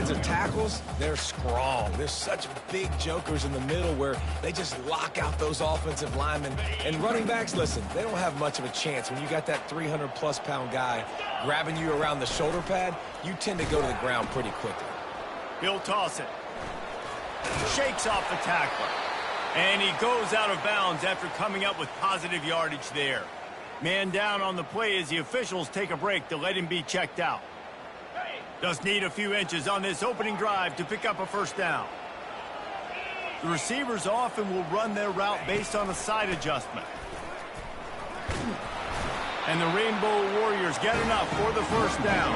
defensive tackles, they're strong. There's such big jokers in the middle where they just lock out those offensive linemen. And running backs, listen, they don't have much of a chance. When you got that 300-plus pound guy grabbing you around the shoulder pad, you tend to go to the ground pretty quickly. He'll toss it. Shakes off the tackler. And he goes out of bounds after coming up with positive yardage there. Man down on the play as the officials take a break to let him be checked out. Just need a few inches on this opening drive to pick up a first down. The receivers often will run their route based on a side adjustment. And the Rainbow Warriors get enough for the first down.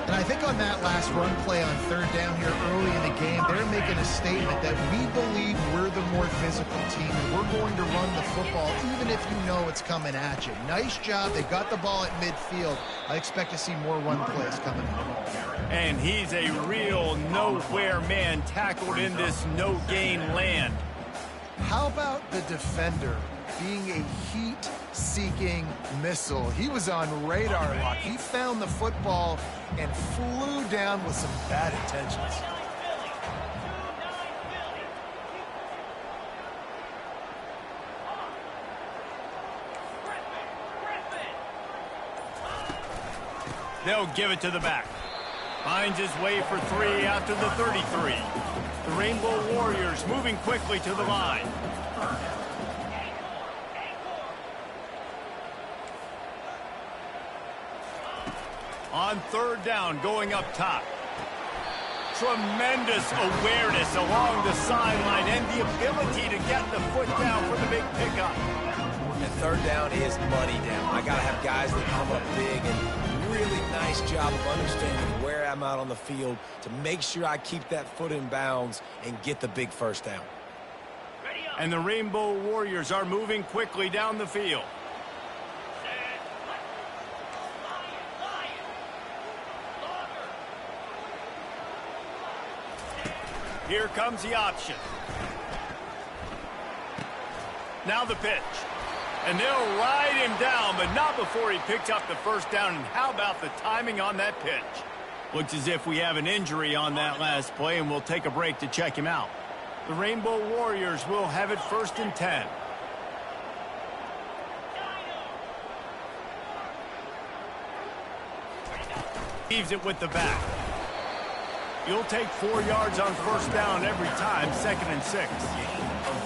And I think on that last run play on third down here early in the game, they're making a statement that we believe we're the more physical team, and we're going to run the football even if you know it's coming at you. Nice job. They got the ball at midfield. I expect to see more run plays coming up. And he's a real nowhere man tackled in this no-gain land. How about the defender being a heat-seeking missile? He was on radar lock. He found the football and flew down with some bad intentions. They'll give it to the back. Finds his way for 3 after the 33. The Rainbow Warriors moving quickly to the line. On third down, going up top. Tremendous awareness along the sideline and the ability to get the foot down for the big pickup. And third down is money down. I got to have guys that come up big, and really nice job of understanding where I'm out on the field to make sure I keep that foot in bounds and get the big first down. And the Rainbow Warriors are moving quickly down the field. Here comes the option. Now the pitch. And they'll ride him down, but not before he picks up the first down. And how about the timing on that pitch? Looks as if we have an injury on that last play, and we'll take a break to check him out. The Rainbow Warriors will have it 1st and 10. Leaves it with the back. You'll take 4 yards on first down every time, 2nd and 6.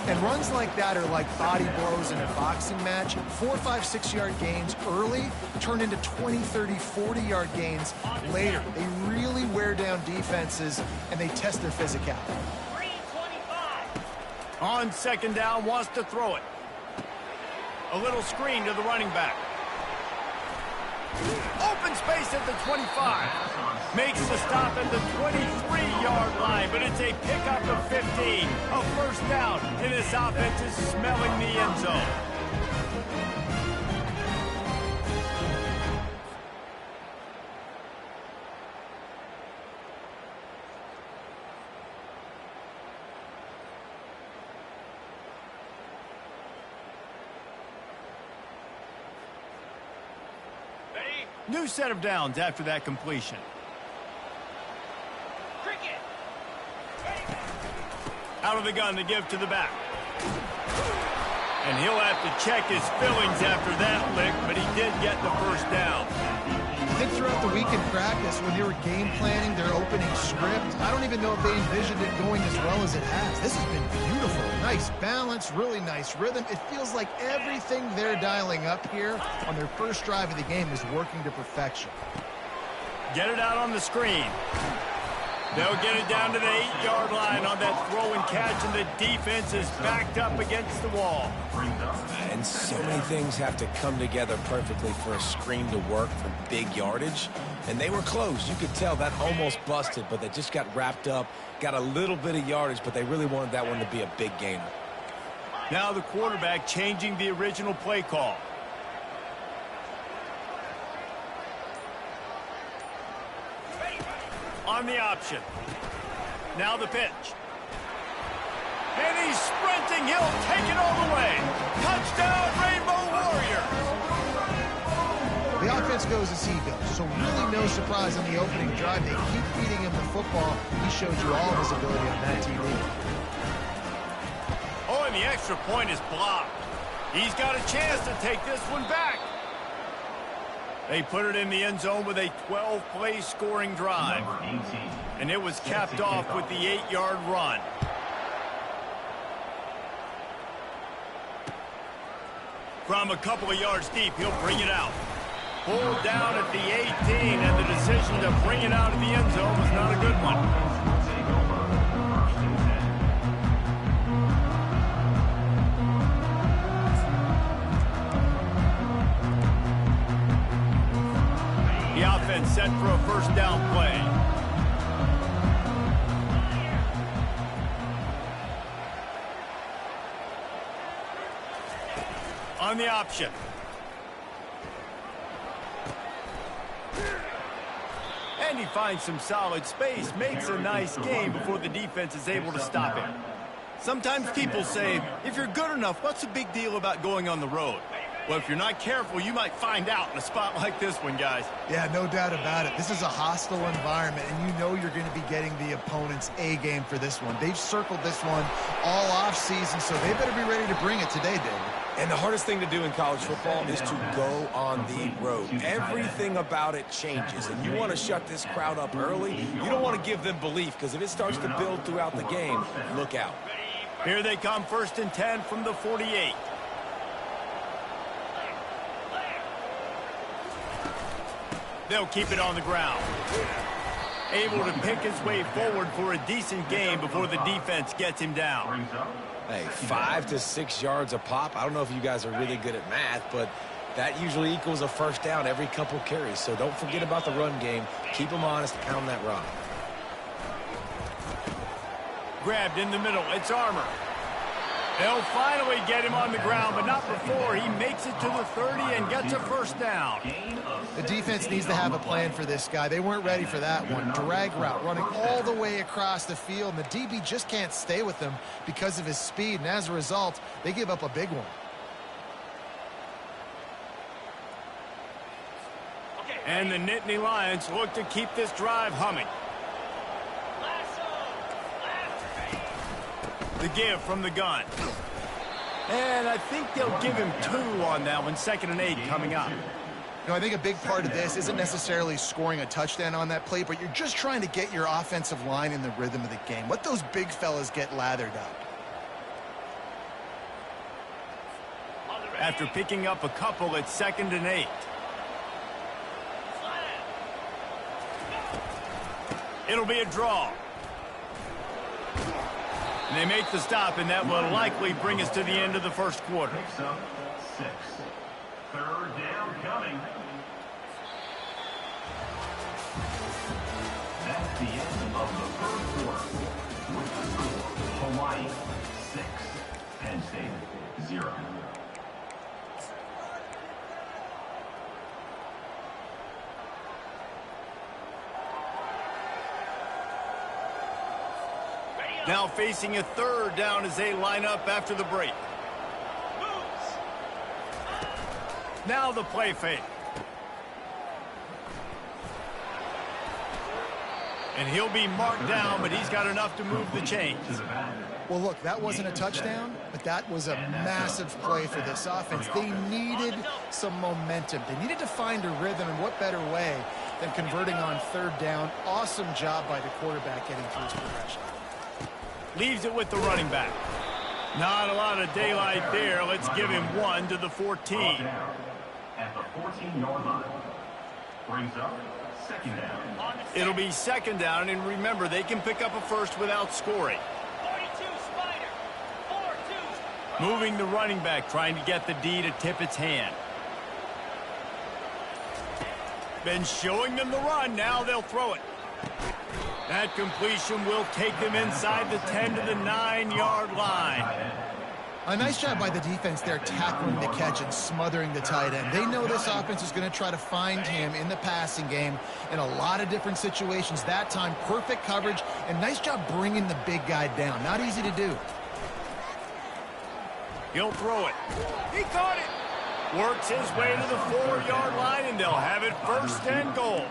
And runs like that are like body blows in a boxing match. 4, 5, 6-yard gains early turn into 20, 30, 40-yard gains later. They really wear down defenses, and they test their physicality. On 2nd down, wants to throw it. A little screen to the running back. Open space at the 25. Makes the stop at the 23-yard line, but it's a pickup of 15. A first down, and this offense is smelling the end zone. New set of downs after that completion. Out of the gun to give to the back. And he'll have to check his fillings after that lick, but he did get the first down. I think throughout the week in practice, when they were game planning their opening script, I don't even know if they envisioned it going as well as it has. This has been beautiful. Nice balance, really nice rhythm. It feels like everything they're dialing up here on their first drive of the game is working to perfection. Get it out on the screen. They'll get it down to the 8-yard line on that throw and catch, and the defense is backed up against the wall. And so many things have to come together perfectly for a screen to work for big yardage. And they were close. You could tell that almost busted, but they just got wrapped up, got a little bit of yardage, but they really wanted that one to be a big gainer. Now the quarterback changing the original play call. On the option. Now the pitch. And he's sprinting. He'll take it all the way. Touchdown, Rainbow Warriors. The offense defense goes as he goes. So really no surprise on the opening drive. They keep feeding him the football. He showed you all of his ability on that TV. Oh, and the extra point is blocked. He's got a chance to take this one back. They put it in the end zone with a 12-play scoring drive. And it was capped off with the 8-yard run. From a couple of yards deep, he'll bring it out. Pulled down at the 18, and the decision to bring it out of the end zone was not a good one. The offense set for a first down play. On the option. And he finds some solid space, makes a nice game before the defense is able to stop him. Sometimes people say, if you're good enough, what's the big deal about going on the road? Well, if you're not careful, you might find out in a spot like this one, guys. Yeah, no doubt about it. This is a hostile environment, and you know you're going to be getting the opponent's A game for this one. They've circled this one all offseason, so they better be ready to bring it today, David. And the hardest thing to do in college football is to go on the road. Everything about it changes, and you want to shut this crowd up early. You don't want to give them belief, because if it starts to build throughout the game, look out. Here they come, 1st and 10 from the 48. They'll keep it on the ground. Able to pick his way forward for a decent game before the defense gets him down. Hey, 5 to 6 yards a pop. I don't know if you guys are really good at math, but that usually equals a first down every couple carries. So don't forget about the run game. Keep them honest, pound that rock. Grabbed in the middle. It's Armour. They'll finally get him on the ground, but not before he makes it to the 30 and gets a first down. The defense needs to have a plan for this guy. They weren't ready for that one. Drag route running all the way across the field, and the DB just can't stay with him because of his speed, and as a result, they give up a big one. And the Nittany Lions look to keep this drive humming. The give from the gun. And I think they'll give him 2 on that one. 2nd and 8 coming up. You know, I think a big part of this isn't necessarily scoring a touchdown on that play, but you're just trying to get your offensive line in the rhythm of the game. Let those big fellas get lathered up. After picking up a couple, it's 2nd and 8. It'll be a draw. And they make the stop, and that will likely bring us to the end of the first quarter. Picks up 6. 3rd down coming. That's the end of the first quarter. With the score, Hawaii 6, Penn State 0. Now facing a 3rd down as they line up after the break. Now the play fake. And he'll be marked down, but he's got enough to move the chains. Well, look, that wasn't a touchdown, but that was a massive play for this offense. They needed some momentum. They needed to find a rhythm, and what better way than converting on 3rd down. Awesome job by the quarterback getting through his progression. Leaves it with the running back. Not a lot of daylight there. Let's give him 1 to the 14. At the 14-yard line. Brings up 2nd down. It'll be 2nd down, and remember, they can pick up a first without scoring. 42 Spider. 4-2. Moving the running back, trying to get the D to tip its hand. Been showing them the run. Now they'll throw it. That completion will take them inside the 10 to the 9-yard line. A nice job by the defense there tackling the catch and smothering the tight end. They know this offense is going to try to find him in the passing game in a lot of different situations. That time, perfect coverage, and nice job bringing the big guy down. Not easy to do. He'll throw it. He caught it. Works his way to the 4-yard line, and they'll have it 1st and goal.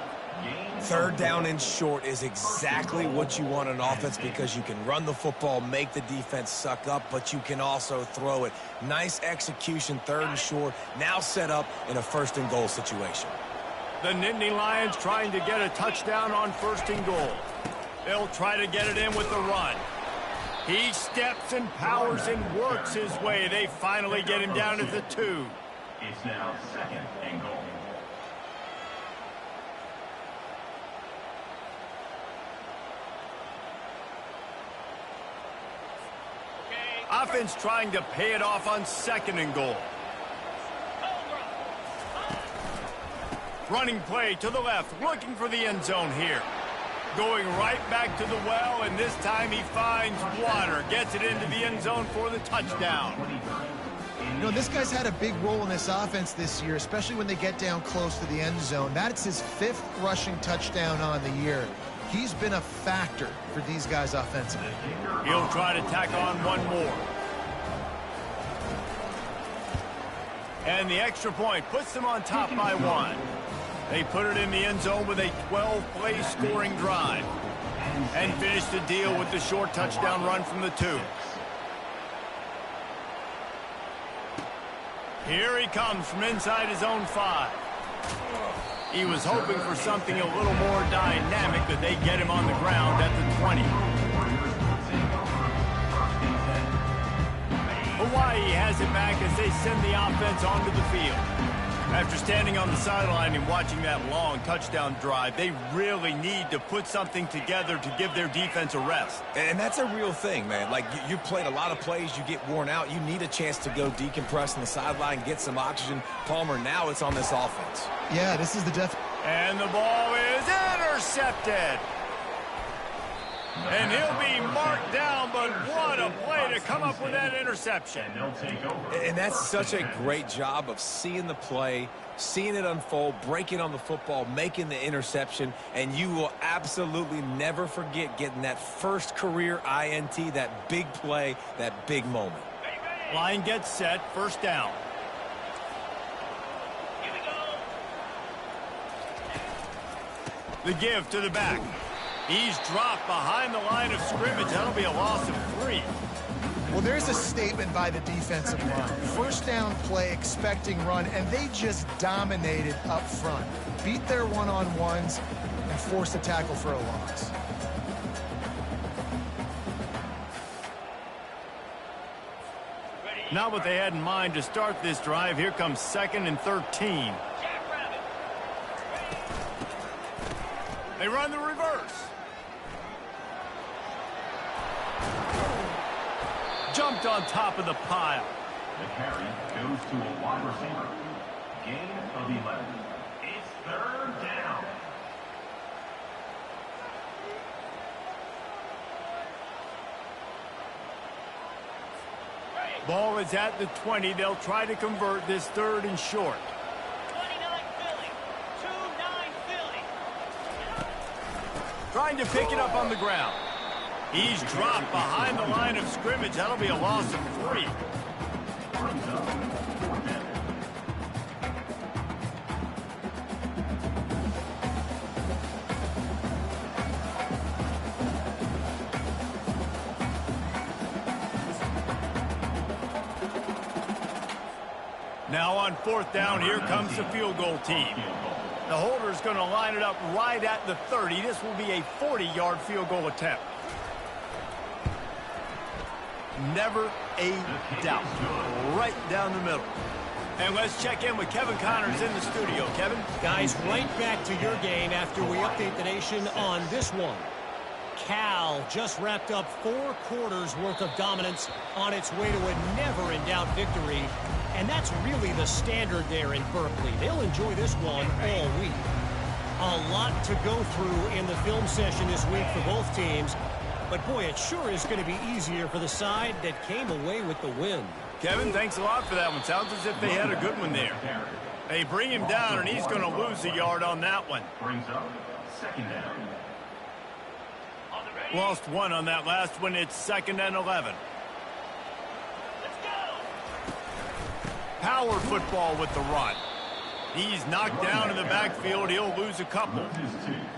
3rd down and short is exactly what you want on offense because you can run the football, make the defense suck up, but you can also throw it. Nice execution, 3rd and short, now set up in a 1st and goal situation. The Nittany Lions trying to get a touchdown on 1st and goal. They'll try to get it in with the run. He steps and powers and works his way. They finally get him down at the 2. It's now 2nd and goal. Offense trying to pay it off on 2nd and goal. Running play to the left, looking for the end zone here. Going right back to the well, and this time he finds water. Gets it into the end zone for the touchdown. You know, this guy's had a big role in this offense this year, especially when they get down close to the end zone. That's his 5th rushing touchdown on the year. He's been a factor for these guys offensively. He'll try to tack on one more. And the extra point puts them on top by 1. They put it in the end zone with a 12-play scoring drive. And finish the deal with the short touchdown run from the 2. Here he comes from inside his own 5. He was hoping for something a little more dynamic, but they get him on the ground at the 20. Hawaii has it back as they send the offense onto the field. After standing on the sideline and watching that long touchdown drive, they really need to put something together to give their defense a rest. And that's a real thing, man. Like, you played a lot of plays, you get worn out. You need a chance to go decompress on the sideline, get some oxygen. Palmer, now it's on this offense. Yeah, this is the And the ball is intercepted. And he'll be marked down, but what a play to come up with that interception. And that's such a great job of seeing the play, seeing it unfold, breaking on the football, making the interception, and you will absolutely never forget getting that first career INT, that big play, that big moment. Line gets set, 1st down. Here we go. The give to the back. He's dropped behind the line of scrimmage. That'll be a loss of 3. Well, there's a statement by the defensive line. 1st down play, expecting run, and they just dominated up front. Beat their one-on-ones and forced a tackle for a loss. Not what they had in mind to start this drive. Here comes 2nd and 13. They run the reverse. Jumped on top of the pile. The carry goes to a wide receiver. Gain of 11. It's 3rd down. Ball is at the 20. They'll try to convert this 3rd and short. 29 Philly. 2-9 Philly. Trying to pick it up on the ground. He's dropped behind the line of scrimmage. That'll be a loss of 3. Now on 4th down, here comes the field goal team. The holder's going to line it up right at the 30. This will be a 40-yard field goal attempt. Never a doubt. Right down the middle. And let's check in with Kevin Connors in the studio. Kevin? Guys, right back to your game after we update the nation on this one. Cal just wrapped up 4 quarters worth of dominance on its way to a never-in-doubt victory. And that's really the standard there in Berkeley. They'll enjoy this one all week. A lot to go through in the film session this week for both teams. But, boy, it sure is going to be easier for the side that came away with the win. Kevin, thanks a lot for that one. Sounds as if they had a good one there. They bring him down, and he's going to lose a yard on that one. Brings up 2nd down. Lost 1 on that last one. It's 2nd and 11. Let's go. power football with the run. He's knocked down in the backfield. He'll lose a couple.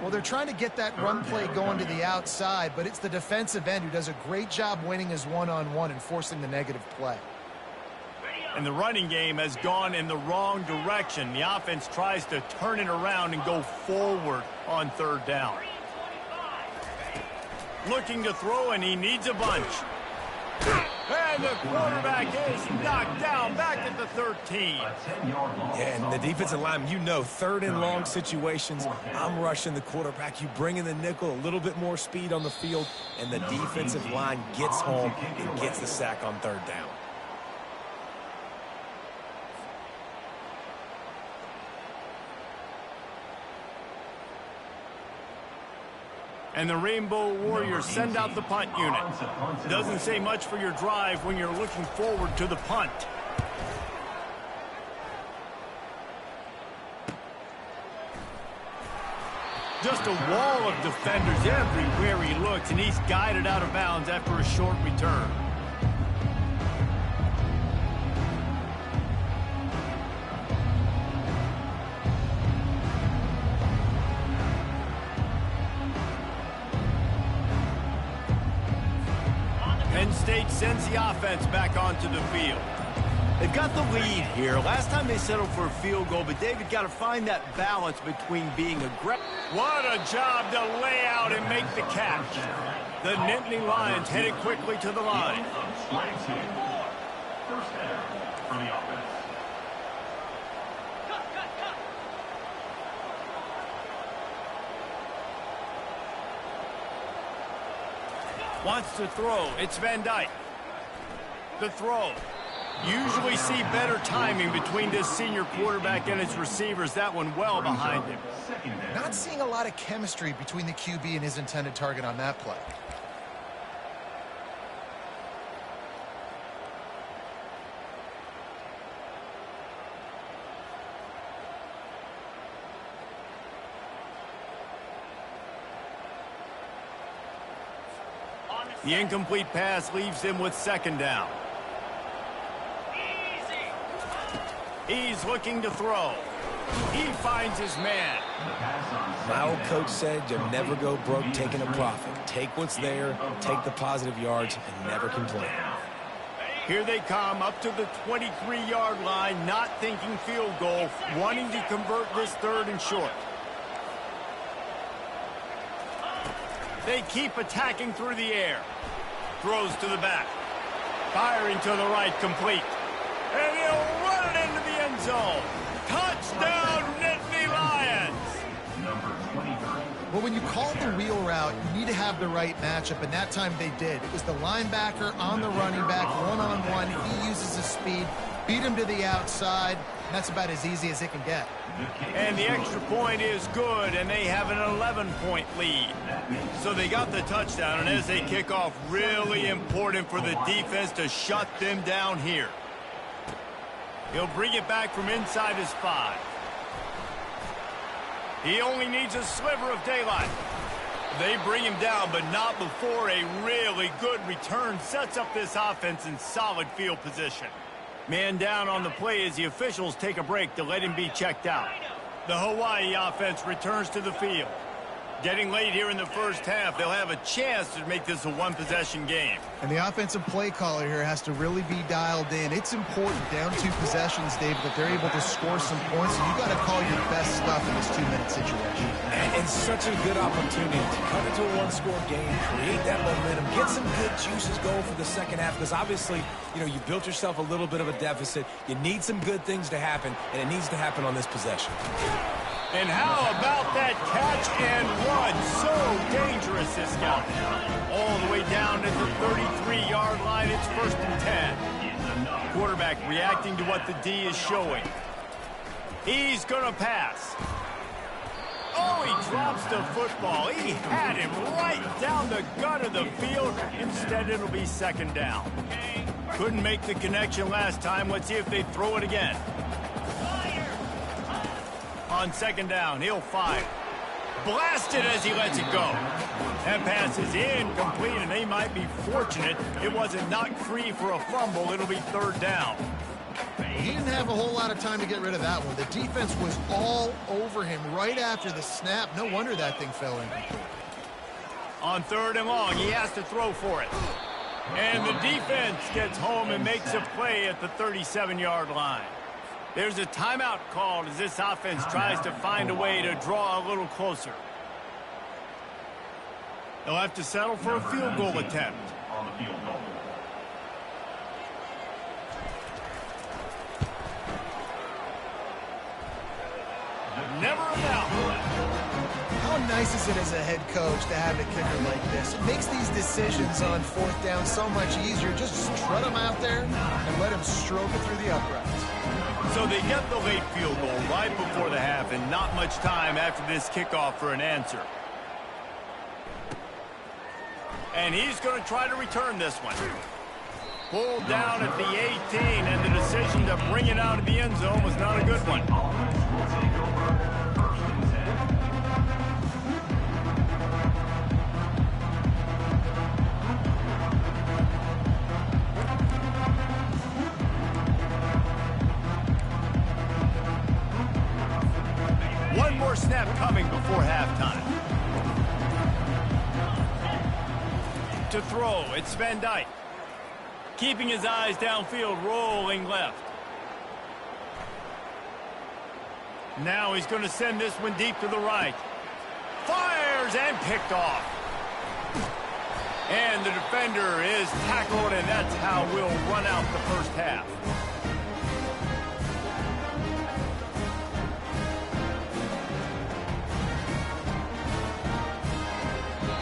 Well, they're trying to get that run play going to the outside, but it's the defensive end who does a great job winning his one-on-one and forcing the negative play. And the running game has gone in the wrong direction. The offense tries to turn it around and go forward on third down. Looking to throw, and he needs a bunch. And the quarterback is knocked down back at the 13. Yeah, and the defensive lineman, you know, third and long situations, I'm rushing the quarterback. You bring in the nickel, a little bit more speed on the field, and the defensive line gets home and gets the sack on third down. And the Rainbow Warriors send out the punt unit. Doesn't say much for your drive when you're looking forward to the punt. Just a wall of defenders everywhere he looks, and he's guided out of bounds after a short return. Penn State sends the offense back onto the field. They've got the lead here. Last time they settled for a field goal, but David got to find that balance between being aggressive. What a job to lay out and make the catch. The Nittany Lions headed quickly to the line. First down for the offense. Wants to throw. It's Van Dyke. The throw. Usually see better timing between this senior quarterback and his receivers. That one well behind him. Not seeing a lot of chemistry between the QB and his intended target on that play. The incomplete pass leaves him with second down. He's looking to throw. He finds his man. My old coach said you'll never go broke taking a profit. Take what's there, take the positive yards, and never complain. Here they come up to the 23-yard line, not thinking field goal, wanting to convert this third and short. They keep attacking through the air. Throws to the back. Firing to the right, complete. And he'll run it into the end zone. Touchdown, Nittany Lions! Well, when you call the wheel route, you need to have the right matchup, and that time they did. It was the linebacker on the running back, one-on-one. He uses his speed, beat him to the outside, and that's about as easy as it can get. And the extra point is good, and they have an 11-point lead. So they got the touchdown, and as they kick off, really important for the defense to shut them down here. He'll bring it back from inside his 5. He only needs a sliver of daylight. They bring him down, but not before a really good return sets up this offense in solid field position. Man down on the play as the officials take a break to let him be checked out. The Hawaii offense returns to the field. Getting late here in the first half, they'll have a chance to make this a one-possession game. And the offensive play caller here has to really be dialed in. It's important, down 2 possessions, David, that they're able to score some points. So you got to call your best stuff in this 2-minute situation. And such a good opportunity to cut into a one-score game, create that momentum, get some good juices going for the second half, because obviously, you know, you built yourself a little bit of a deficit. You need some good things to happen, and it needs to happen on this possession. And how about that catch and run? So dangerous, this guy. All the way down at the 33-yard line, it's 1st and 10. Quarterback reacting to what the D is showing. He's going to pass. Oh, he drops the football. He had him right down the gut of the field. Instead, it'll be second down. Couldn't make the connection last time. Let's see if they throw it again. On second down, he'll fire. Blasted as he lets it go. That pass is incomplete, and they might be fortunate it wasn't knocked free for a fumble. It'll be third down. He didn't have a whole lot of time to get rid of that one. The defense was all over him right after the snap. No wonder that thing fell incomplete. On 3rd and long, he has to throw for it. And the defense gets home and makes a play at the 37-yard line. There's a timeout called as this offense tries to find a way to draw a little closer. They'll have to settle for a field goal attempt. On the field goal. Never a doubt. How nice is it as a head coach to have a kicker like this? It makes these decisions on 4th down so much easier. Just strut him out there and let him stroke it through the uprights. So they get the late field goal right before the half and not much time after this kickoff for an answer. And he's going to try to return this one. Pulled down at the 18, and the decision to bring it out of the end zone was not a good one. One more snap coming before halftime. To throw, it's Van Dyke. Keeping his eyes downfield, rolling left. Now he's going to send this one deep to the right. Fires and picked off. And the defender is tackled, and that's how we'll run out the first half.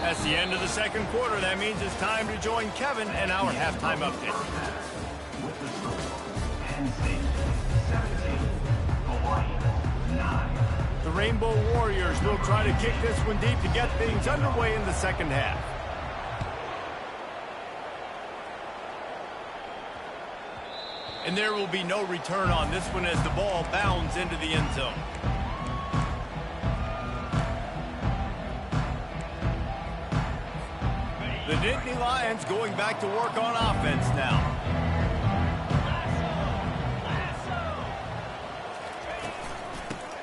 That's the end of the second quarter. That means it's time to join Kevin and our halftime update. With the score, Penn State 17, Hawaii 9. The Rainbow Warriors will try to kick this one deep to get things underway in the second half. And there will be no return on this one as the ball bounds into the end zone. The Nittany Lions going back to work on offense now.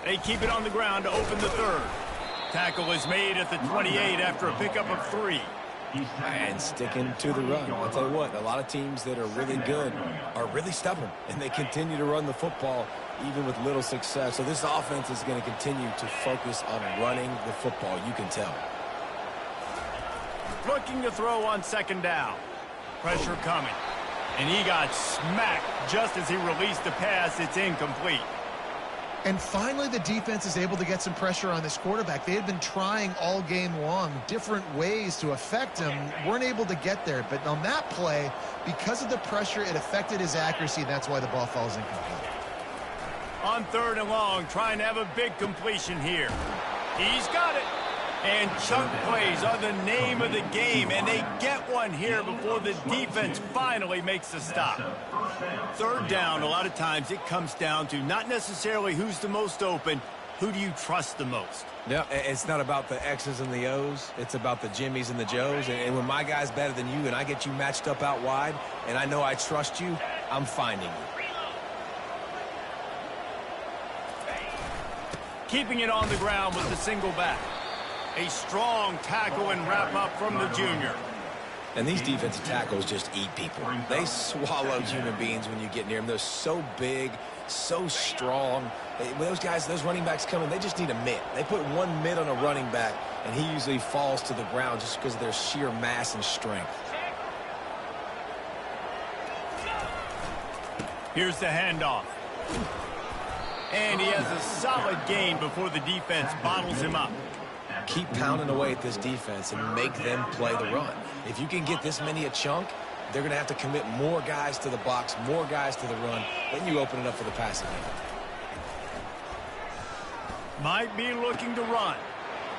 They keep it on the ground to open the 3rd. Tackle is made at the 28 after a pickup of 3. And sticking to the run. I'll tell you what, a lot of teams that are really good are really stubborn, and they continue to run the football even with little success. So this offense is going to continue to focus on running the football, you can tell. Looking to throw on 2nd down. Pressure coming. And he got smacked just as he released the pass. It's incomplete. And finally, the defense is able to get some pressure on this quarterback. They had been trying all game long different ways to affect him. Weren't able to get there. But on that play, because of the pressure, it affected his accuracy. That's why the ball falls incomplete. On 3rd and long, trying to have a big completion here. He's got it. And chunk plays are the name of the game, and they get one here before the defense finally makes the stop. 3rd down, a lot of times it comes down to not necessarily who's the most open, who do you trust the most? Yeah, it's not about the X's and the O's. It's about the Jimmies and the Joes. And when my guy's better than you and I get you matched up out wide and I know I trust you, I'm finding you. Keeping it on the ground with the single back. A strong tackle and wrap up from the junior. And these defensive tackles just eat people. They swallow human beings when you get near them. They're so big, so strong. When those guys, those running backs come in, they just need a mitt. They put one mitt on a running back, and he usually falls to the ground just because of their sheer mass and strength. Here's the handoff. And he has a solid gain before the defense bottles him up. Keep pounding away at this defense and make them play the run. If you can get this many a chunk, they're going to have to commit more guys to the box, more guys to the run. Then you open it up for the passing game. Might be looking to run.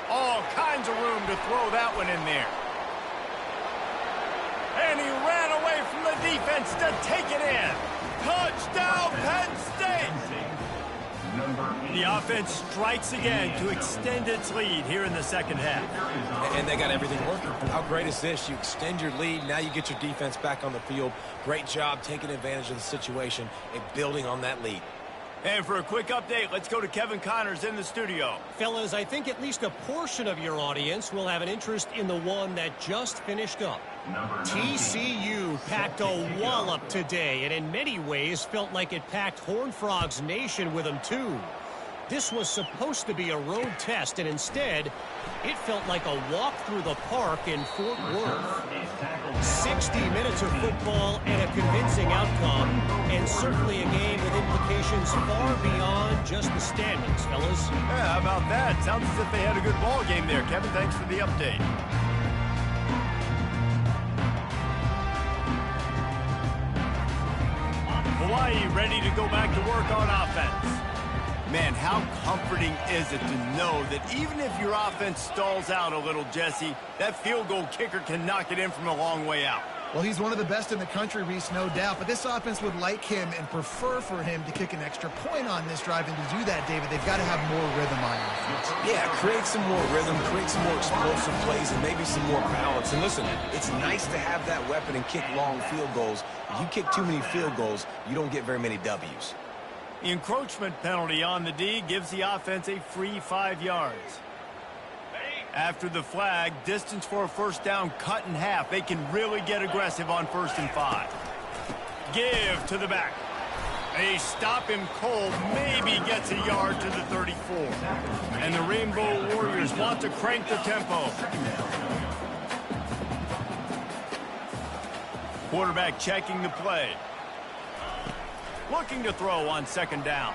All kinds of room to throw that one in there. And he ran away from the defense to take it in. Touchdown, Penn State! The offense strikes again to extend its lead here in the second half. And they got everything working. How great is this? You extend your lead. Now you get your defense back on the field. Great job taking advantage of the situation and building on that lead. And for a quick update, let's go to Kevin Connors in the studio. Fellas, I think at least a portion of your audience will have an interest in the one that just finished up. TCU packed a wallop today, and in many ways felt like it packed Horned Frogs Nation with them too. This was supposed to be a road test, and instead, it felt like a walk through the park in Fort Worth. 60 minutes of football and a convincing outcome, and certainly a game with implications far beyond just the standings, fellas. Yeah, how about that? Sounds as if they had a good ball game there. Kevin, thanks for the update. Hawaii ready to go back to work on offense. Man, how comforting is it to know that even if your offense stalls out a little, Jesse, that field goal kicker can knock it in from a long way out. Well, he's one of the best in the country, Reese, no doubt. But this offense would like him and prefer for him to kick an extra point on this drive. And to do that, David, they've got to have more rhythm on offense. Yeah, create some more rhythm, create some more explosive plays, and maybe some more balance. And listen, it's nice to have that weapon and kick long field goals. If you kick too many field goals, you don't get very many W's. The encroachment penalty on the D gives the offense a free 5 yards. After the flag, distance for a first down cut in half. They can really get aggressive on 1st and 5. Give to the back. They stop him cold, maybe gets a yard to the 34. And the Rainbow Warriors want to crank the tempo. Quarterback checking the play. Looking to throw on 2nd down.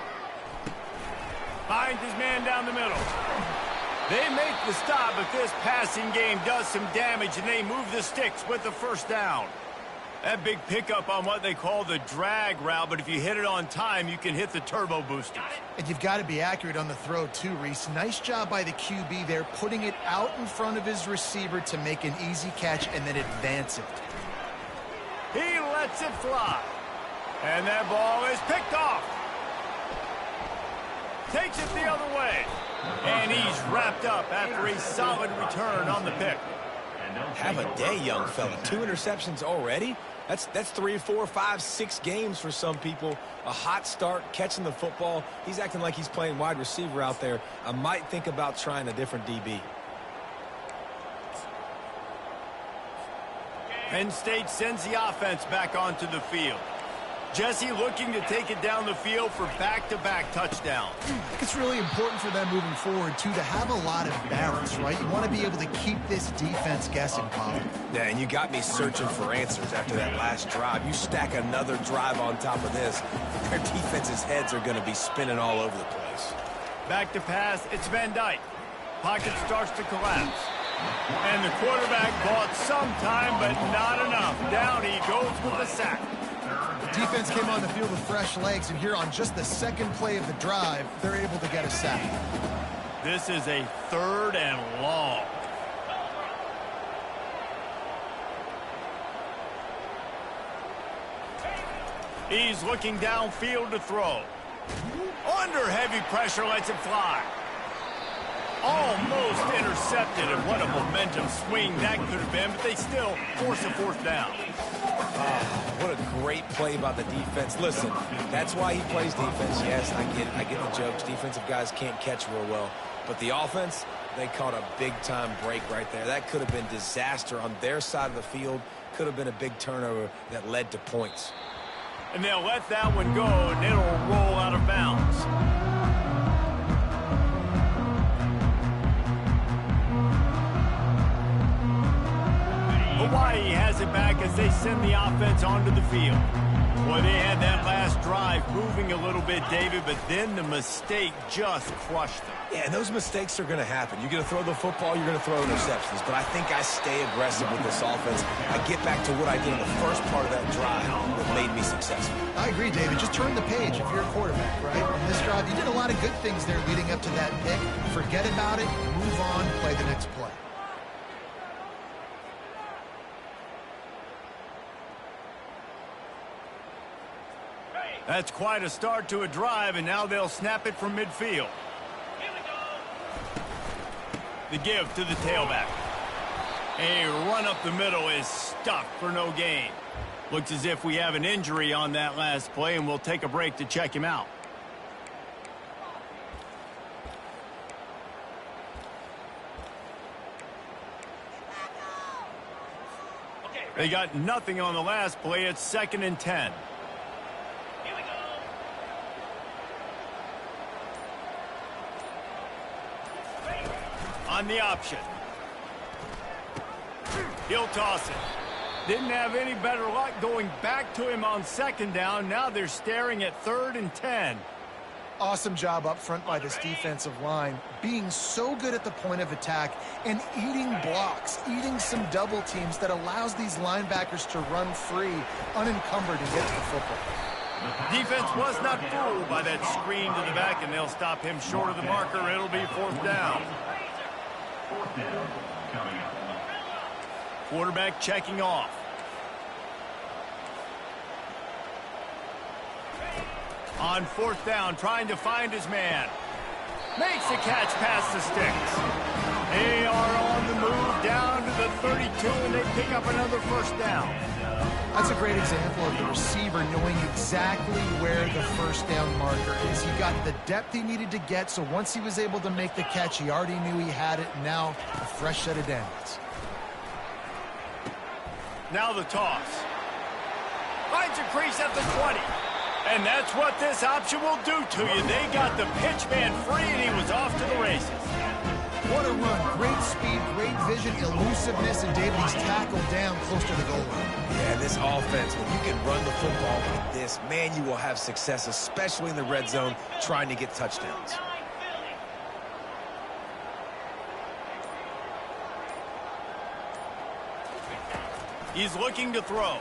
Finds his man down the middle. They make the stop, but this passing game does some damage, and they move the sticks with the 1st down. That big pickup on what they call the drag route, but if you hit it on time, you can hit the turbo boosters. And you've got to be accurate on the throw, too, Reese. Nice job by the QB there, putting it out in front of his receiver to make an easy catch and then advance it. He lets it fly. And that ball is picked off. Takes it the other way. And he's wrapped up after a solid return on the pick. Have a day, young fella. 2 interceptions already? That's 3, 4, 5, 6 games for some people. A hot start, catching the football. He's acting like he's playing wide receiver out there. I might think about trying a different DB. Penn State sends the offense back onto the field. Jesse looking to take it down the field for back-to-back touchdowns. I think it's really important for them moving forward, too, to have a lot of balance, right? You want to be able to keep this defense guessing, Bob. Yeah, and you got me searching for answers after that last drive. You stack another drive on top of this, their defense's heads are going to be spinning all over the place. Back to pass, it's Van Dyke. Pocket starts to collapse. And the quarterback bought some time, but not enough. Down he goes with the sack. Defense came on the field with fresh legs, and here on just the 2nd play of the drive, they're able to get a sack. This is a 3rd and long. He's looking downfield to throw. Under heavy pressure, lets it fly. Almost intercepted, and what a momentum swing that could have been, but they still force a 4th down. What a great play by the defense. Listen, that's why he plays defense. Yes, I get the jokes. Defensive guys can't catch real well. But the offense, they caught a big-time break right there. That could have been disaster on their side of the field. Could have been a big turnover that led to points. And they'll let that one go, and it'll roll out of bounds. Hawaii has it back as they send the offense onto the field. Boy, they had that last drive moving a little bit, David, but then the mistake just crushed them. Yeah, and those mistakes are going to happen. You're going to throw the football, you're going to throw interceptions. But I think I stay aggressive with this offense. I get back to what I did in the first part of that drive that made me successful. I agree, David. Just turn the page if you're a quarterback, right? On this drive, you did a lot of good things there leading up to that pick. Forget about it, move on, play the next play. That's quite a start to a drive, and now they'll snap it from midfield. Here we go. The give to the tailback. A run up the middle is stuffed for no gain. Looks as if we have an injury on that last play, and we'll take a break to check him out. Okay, ready. They got nothing on the last play. It's 2nd and 10. Here we go. On the option. He'll toss it. Didn't have any better luck going back to him on 2nd down. Now they're staring at 3rd and 10. Awesome job up front by this defensive line, being so good at the point of attack and eating blocks, eating some double teams that allows these linebackers to run free, unencumbered, and get to the football. Defense was not fooled by that screen to the back, and they'll stop him short of the marker. It'll be 4th down. 4th down coming up. Quarterback checking off. On 4th down, trying to find his man. Makes the catch past the sticks. They are on the move down to the 32, and they pick up another 1st down. That's a great example of the receiver knowing exactly where the 1st down marker is. He got the depth he needed to get, so once he was able to make the catch, he already knew he had it, and now a fresh set of downs. Now the toss. Finds a crease at the 20. And that's what this option will do to you. They got the pitch man free, and he was off to the races. What a run. Great speed, great vision, elusiveness, and David, he's tackled down close to the goal line. Yeah, this offense, when you can run the football like this, man, you will have success, especially in the red zone, trying to get touchdowns. 9 Philly. He's looking to throw.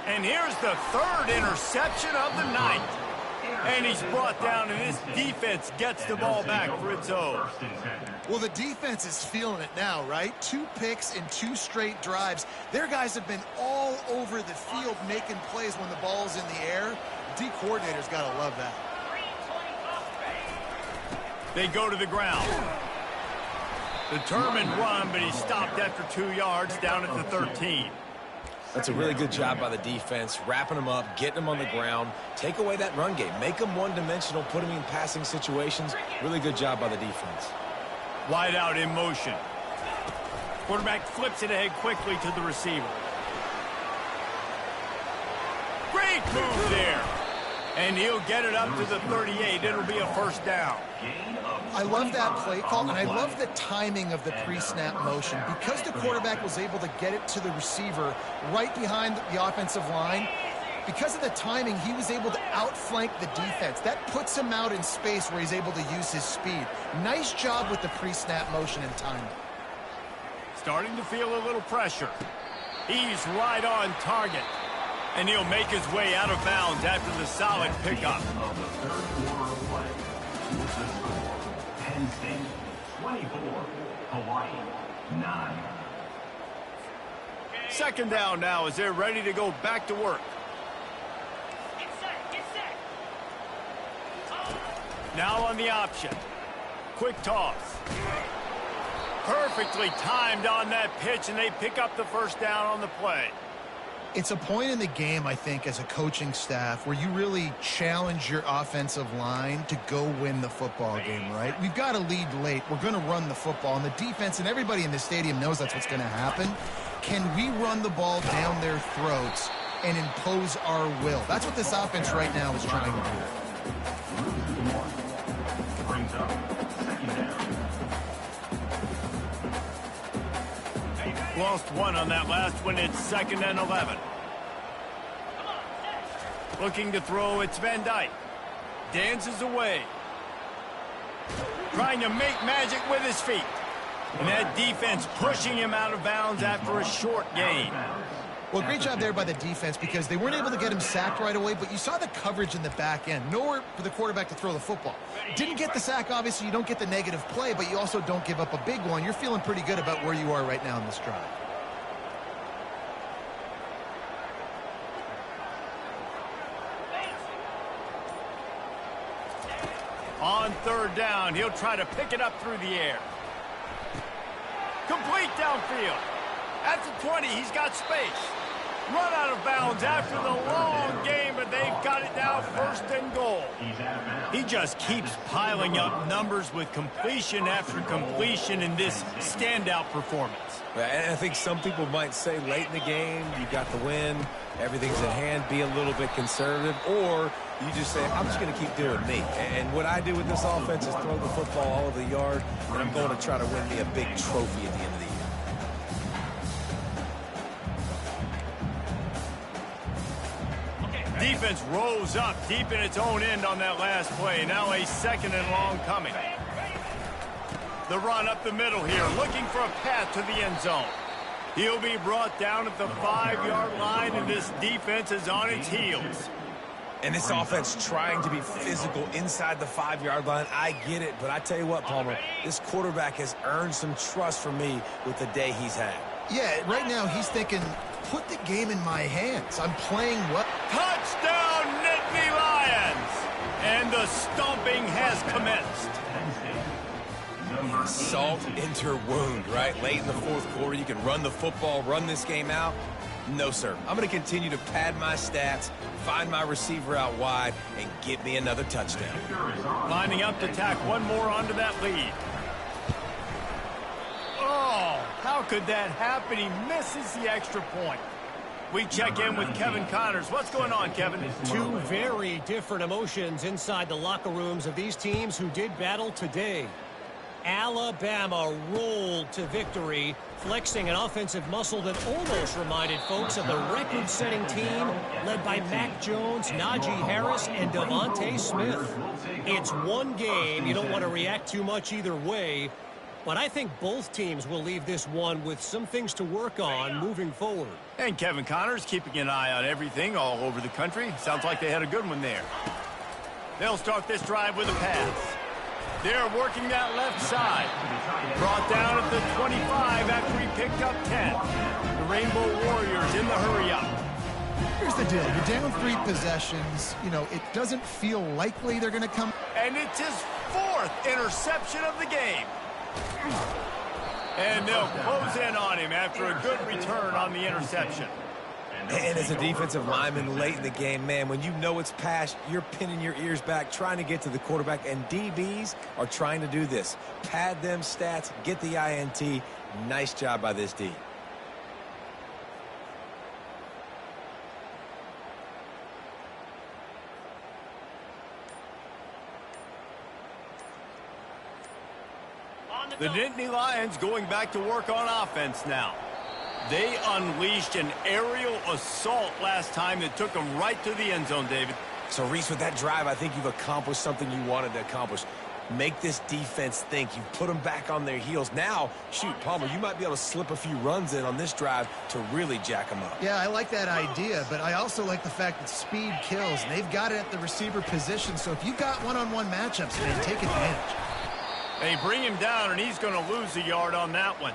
And here's the 3rd interception of the night. And he's brought down, and this defense gets the ball back for its own. Well, the defense is feeling it now, right? 2 picks in 2 straight drives. Their guys have been all over the field making plays when the ball's in the air. D coordinator's got to love that. 3:20 They go to the ground. Determined run, but he stopped after 2 yards down at the 13. That's a really good job by the defense, wrapping them up, getting them on the ground, take away that run game, make them one-dimensional, put them in passing situations. Really good job by the defense. Wide out in motion. Quarterback flips it ahead quickly to the receiver. Great move there. And he'll get it up to the 38. It'll be a 1st down. I love that play call, and I love the timing of the pre-snap motion. Because the quarterback was able to get it to the receiver right behind the offensive line, because of the timing, he was able to outflank the defense. That puts him out in space where he's able to use his speed. Nice job with the pre-snap motion and timing. Starting to feel a little pressure. He's right on target. And he'll make his way out of bounds after the solid pickup. Of the 3rd quarter of play. With the score, Penn State 24, Hawaii 9. 2nd down now as they're ready to go back to work. Get set, get set. Now on the option. Quick toss. Perfectly timed on that pitch, and they pick up the 1st down on the play. It's a point in the game, I think, as a coaching staff where you really challenge your offensive line to go win the football game, right? We've got to lead late. We're going to run the football, and the defense and everybody in the stadium knows that's what's going to happen. Can we run the ball down their throats and impose our will? That's what this offense right now is trying to do. Brings up 2nd down. Lost 1 on that last one. It's 2nd and 11. Looking to throw, it's Van Dyke. Dances away. Trying to make magic with his feet. And that defense pushing him out of bounds after a short gain. Well, great job there by the defense because they weren't able to get him sacked right away, but you saw the coverage in the back end. Nowhere for the quarterback to throw the football. Didn't get the sack, obviously. You don't get the negative play, but you also don't give up a big one. You're feeling pretty good about where you are right now in this drive. On third down, he'll try to pick it up through the air. Complete downfield. At the 20, he's got space. Run out of bounds after the long game, but they've got it now first and goal. He just keeps piling up numbers with completion after completion in this standout performance. And I think some people might say late in the game, you got the win, everything's at hand, be a little bit conservative, or you just say, I'm just going to keep doing me. And what I do with this offense is throw the football all over the yard, and I'm going to try to win me a big trophy at the end of the year. Defense rose up deep in its own end on that last play. Now a second and long coming. The run up the middle here, looking for a path to the end zone. He'll be brought down at the 5-yard line, and this defense is on its heels. And this offense trying to be physical inside the 5-yard line, I get it. But I tell you what, Palmer, this quarterback has earned some trust from me with the day he's had. Yeah, right now he's thinking, put the game in my hands. I'm playing well. Touchdown, Nittany Lions! And the stomping has commenced. Salt into her wound, right? Late in the fourth quarter, you can run the football, run this game out. No, sir. I'm going to continue to pad my stats, find my receiver out wide, and get me another touchdown. Lining up to tack one more onto that lead. Oh, how could that happen? He misses the extra point. We check in with Kevin Connors. What's going on, Kevin? Two very different emotions inside the locker rooms of these teams who did battle today. Alabama rolled to victory, flexing an offensive muscle that almost reminded folks of the record-setting team led by Mac Jones, Najee Harris, and Devontae Smith. It's one game. You don't want to react too much either way, but I think both teams will leave this one with some things to work on moving forward. And Kevin Connors keeping an eye on everything all over the country. Sounds like they had a good one there. They'll start this drive with a pass. They're working that left side. Brought down at the 25 after he picked up 10. The Rainbow Warriors in the hurry-up. Here's the deal. You're down 3 possessions. You know, it doesn't feel likely they're going to come. And it's his 4th interception of the game. And they'll close in on him after a good return on the interception. And as a defensive lineman late in the game, man, when you know it's past, you're pinning your ears back, trying to get to the quarterback, and DBs are trying to do this. Pad them stats, get the INT. Nice job by this D. The Nittany Lions going back to work on offense now. They unleashed an aerial assault last time that took them right to the end zone, David. So, Reese, with that drive, I think you've accomplished something you wanted to accomplish. Make this defense think. You put them back on their heels. Now, shoot, Palmer, you might be able to slip a few runs in on this drive to really jack them up. Yeah, I like that idea, but I also like the fact that speed kills. And they've got it at the receiver position, so if you've got one-on-one matchups, man, take advantage. They bring him down, and he's going to lose a yard on that one.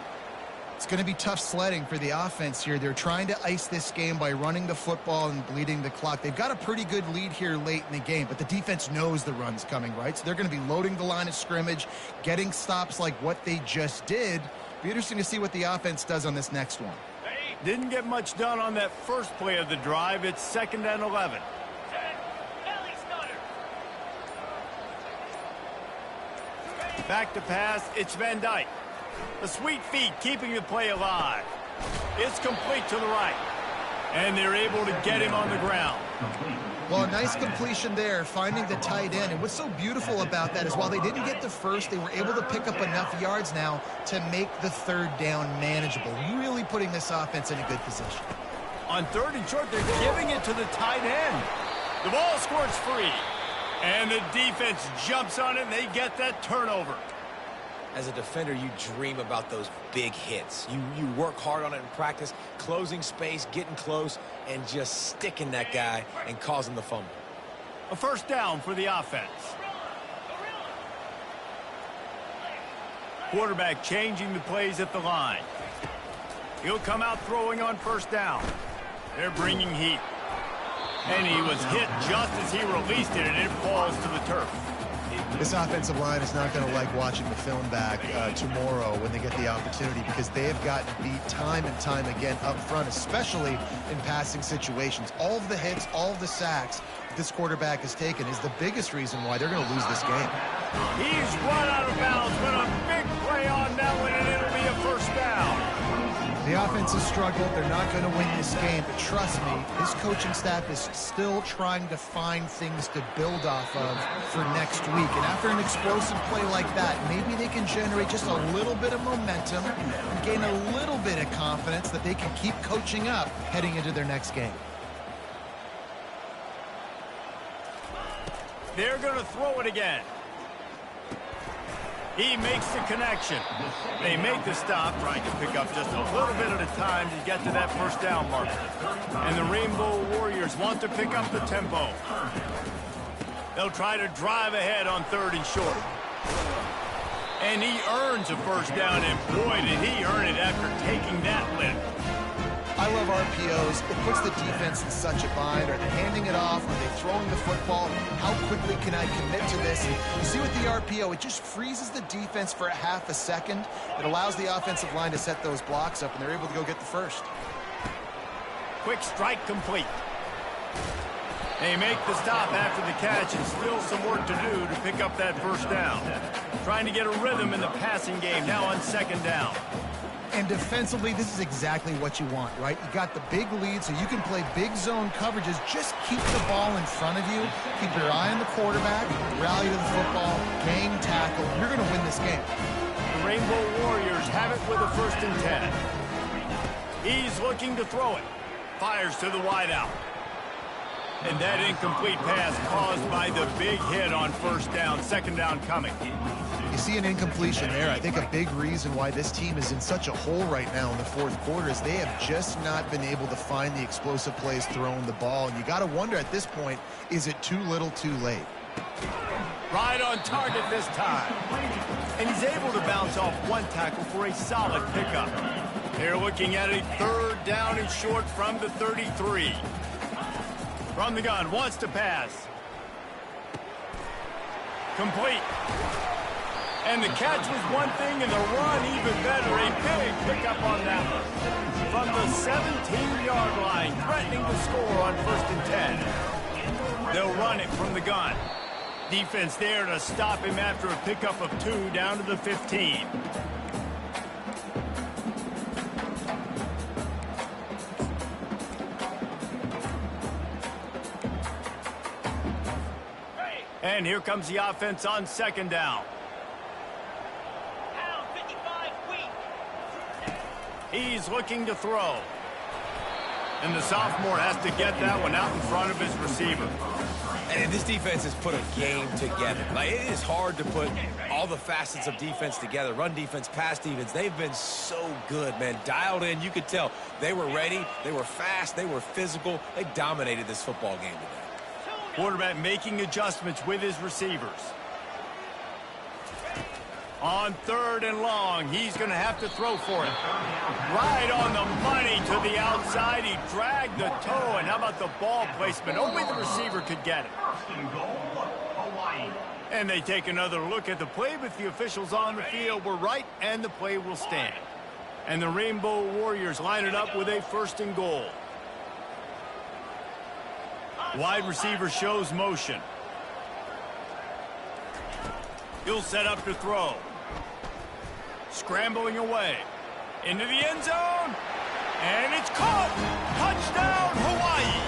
It's going to be tough sledding for the offense here. They're trying to ice this game by running the football and bleeding the clock. They've got a pretty good lead here late in the game, but the defense knows the run's coming, right? So they're going to be loading the line of scrimmage, getting stops like what they just did. Be interesting to see what the offense does on this next one. Didn't get much done on that first play of the drive. It's 2nd and 11. Back to pass. It's Van Dyke. The sweet feet keeping the play alive. It's complete to the right. And they're able to get him on the ground. Well, a nice completion there, finding the tight end. And what's so beautiful about that is while they didn't get the first, they were able to pick up enough yards now to make the 3rd down manageable. Really putting this offense in a good position. On 3rd and short, they're giving it to the tight end. The ball squirts free. And the defense jumps on it, and they get that turnover. As a defender, you dream about those big hits. You work hard on it in practice, closing space, getting close, and just sticking that guy and causing the fumble. A 1st down for the offense. Quarterback changing the plays at the line. He'll come out throwing on 1st down. They're bringing heat. And he was hit just as he released it, and it falls to the turf. This offensive line is not going to like watching the film back tomorrow when they get the opportunity, because they have gotten beat time and time again up front, especially in passing situations. All of the hits, all of the sacks this quarterback has taken is the biggest reason why they're going to lose this game. He's run out of bounds, but a big play on that one, and it'll be a first down. The offense has struggled. They're not going to win this game, but trust me, this coaching staff is still trying to find things to build off of for next week. And after an explosive play like that, maybe they can generate just a little bit of momentum and gain a little bit of confidence that they can keep coaching up heading into their next game. They're going to throw it again. He makes the connection. They make the stop, trying to pick up just a little bit at a time to get to that first down marker. And the Rainbow Warriors want to pick up the tempo. They'll try to drive ahead on 3rd and short. And he earns a first down, and boy, did he earn it after taking that lift. I love RPOs. It puts the defense in such a bind. Are they handing it off? Are they throwing the football? How quickly can I commit to this? And you see with the RPO, it just freezes the defense for a half a second. It allows the offensive line to set those blocks up, and they're able to go get the first. Quick strike complete. They make the stop after the catch, and still some work to do to pick up that first down. Trying to get a rhythm in the passing game now on 2nd down. And defensively, this is exactly what you want, right? You got the big lead, so you can play big zone coverages. Just keep the ball in front of you. Keep your eye on the quarterback. Rally to the football. Gang tackle. You're going to win this game. The Rainbow Warriors have it with a 1st and 10. He's looking to throw it. Fires to the wideout. And that incomplete pass caused by the big hit on 1st down. 2nd down coming. You see an incompletion there. I think a big reason why this team is in such a hole right now in the 4th quarter is they have just not been able to find the explosive plays throwing the ball. And you got to wonder at this point, is it too little too late? Right on target this time. And he's able to bounce off one tackle for a solid pickup. They're looking at a 3rd down and short from the 33. From the gun, wants to pass. Complete. And the catch was one thing, and the run even better. A big pickup on that one. From the 17-yard line, threatening to score on 1st and 10. They'll run it from the gun. Defense there to stop him after a pickup of 2 down to the 15. And here comes the offense on 2nd down. He's looking to throw. And the sophomore has to get that one out in front of his receiver. And this defense has put a game together. Like, it is hard to put all the facets of defense together. Run defense, pass defense. They've been so good, man. Dialed in. You could tell they were ready. They were fast. They were physical. They dominated this football game today. Quarterback making adjustments with his receivers. On 3rd and long, he's going to have to throw for it. Right on the money to the outside. He dragged the toe, and how about the ball placement? Only the receiver could get it. And they take another look at the play, but the officials on the field were right, and the play will stand. And the Rainbow Warriors line it up with a 1st and goal. Wide receiver shows motion. He'll set up to throw. Scrambling away. Into the end zone. And it's caught. Touchdown, Hawaii.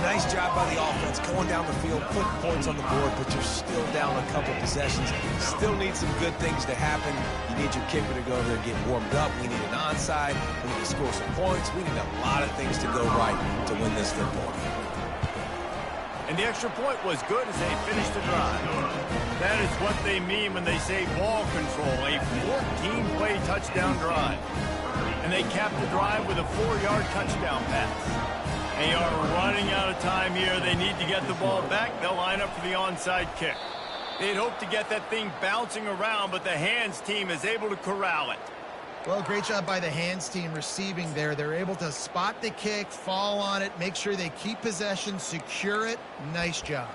Nice job by the offense going down the field, putting points on the board, but you're still down a couple possessions. Still need some good things to happen. You need your kicker to go over there and get warmed up. We need an onside. We need to score some points. We need a lot of things to go right to win this football game. And the extra point was good as they finished the drive. That is what they mean when they say ball control, a 14-play touchdown drive. And they capped the drive with a 4-yard touchdown pass. They are running out of time here. They need to get the ball back. They'll line up for the onside kick. They'd hope to get that thing bouncing around, but the hands team is able to corral it. Well, great job by the hands team receiving there. They're able to spot the kick, fall on it, make sure they keep possession, secure it. Nice job.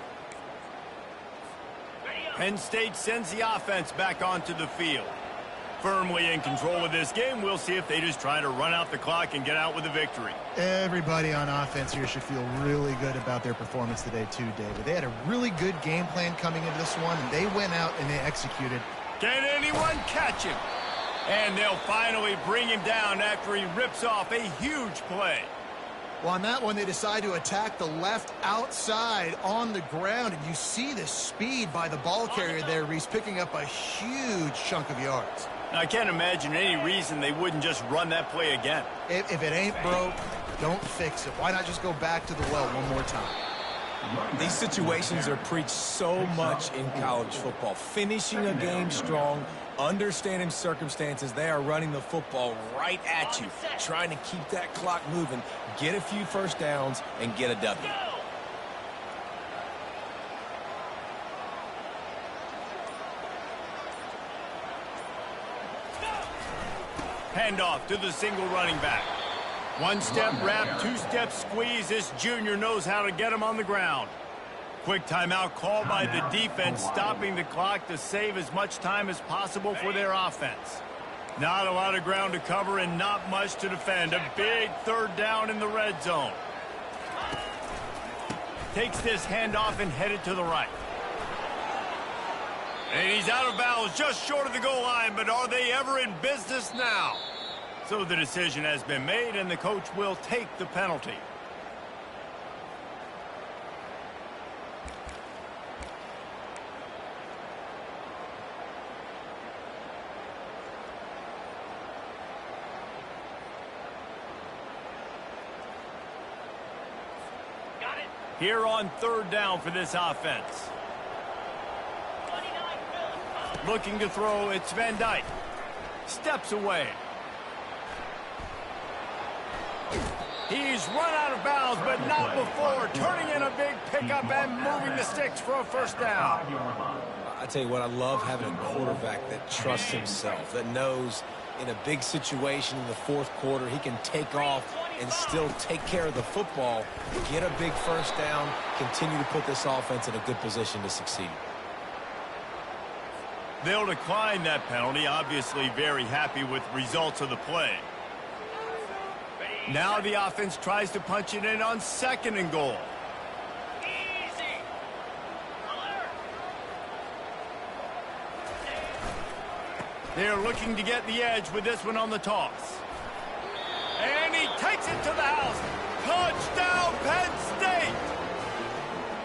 Penn State sends the offense back onto the field. Firmly in control of this game, we'll see if they just try to run out the clock and get out with a victory. Everybody on offense here should feel really good about their performance today too, David. They had a really good game plan coming into this one, and they went out and they executed. Can anyone catch him? And they'll finally bring him down after he rips off a huge play. Well, on that one, they decide to attack the left outside on the ground, and you see the speed by the ball carrier there, Reese, picking up a huge chunk of yards. Now, I can't imagine any reason they wouldn't just run that play again. If it ain't broke, don't fix it. Why not just go back to the well one more time? These situations are preached so much in college football. Finishing a game strong, understanding circumstances. They are running the football right at you, trying to keep that clock moving, get a few first downs, and get a W. Handoff to the single running back. One-step wrap, two-step squeeze. This junior knows how to get him on the ground. Quick timeout called by the defense, stopping the clock to save as much time as possible for their offense. Not a lot of ground to cover and not much to defend. A big third down in the red zone. Takes this handoff and headed to the right. And he's out of bounds just short of the goal line, but are they ever in business now? So the decision has been made, and the coach will take the penalty. Got it. Here on third down for this offense. 29, Phillips. Looking to throw, it's Van Dyke. Steps away. He's run out of bounds, but not before. Turning in a big pickup and moving the sticks for a first down. I tell you what, I love having a quarterback that trusts himself, that knows in a big situation in the fourth quarter, he can take off and still take care of the football, get a big first down, continue to put this offense in a good position to succeed. They'll decline that penalty, obviously very happy with results of the play. Now the offense tries to punch it in on second and goal. Easy. Alert. They're looking to get the edge with this one on the toss. And he takes it to the house. Touchdown, Penn State!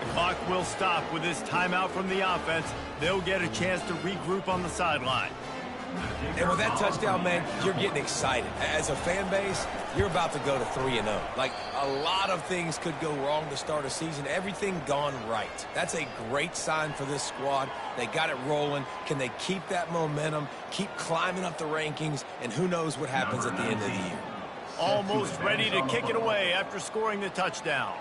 The clock will stop with this timeout from the offense. They'll get a chance to regroup on the sideline. And with that touchdown, man, you're getting excited. As a fan base, you're about to go to 3-0. Like, a lot of things could go wrong to start a season. Everything gone right. That's a great sign for this squad. They got it rolling. Can they keep that momentum, keep climbing up the rankings, and who knows what happens at the end of the year. Almost ready to kick it away after scoring the touchdown.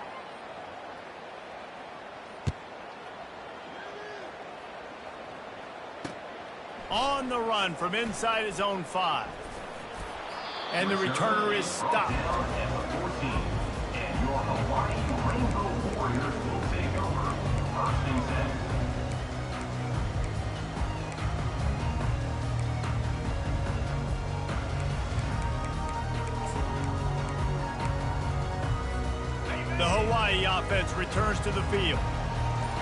On the run from inside his own 5. And the returner is stopped. And your Hawaii Rainbow Warriors will take over. First and 10. The Hawaii offense returns to the field.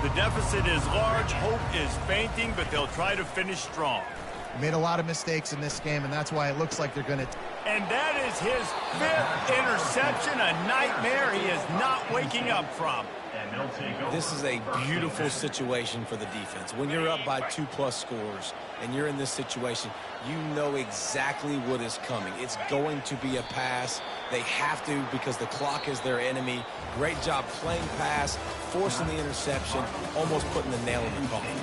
The deficit is large, hope is fainting, but they'll try to finish strong. Made a lot of mistakes in this game, and that's why it looks like they're going to. And that is his 5th interception, a nightmare he is not waking up from. And they'll take over. This is a beautiful situation for the defense. When you're up by 2+ scores and you're in this situation, you know exactly what is coming. It's going to be a pass. They have to because the clock is their enemy. Great job playing pass, forcing the interception, almost putting the nail in the coffin.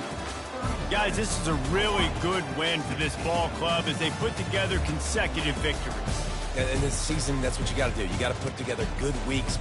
Guys, this is a really good win for this ball club as they put together consecutive victories. And this season, that's what you got to do. You got to put together good weeks.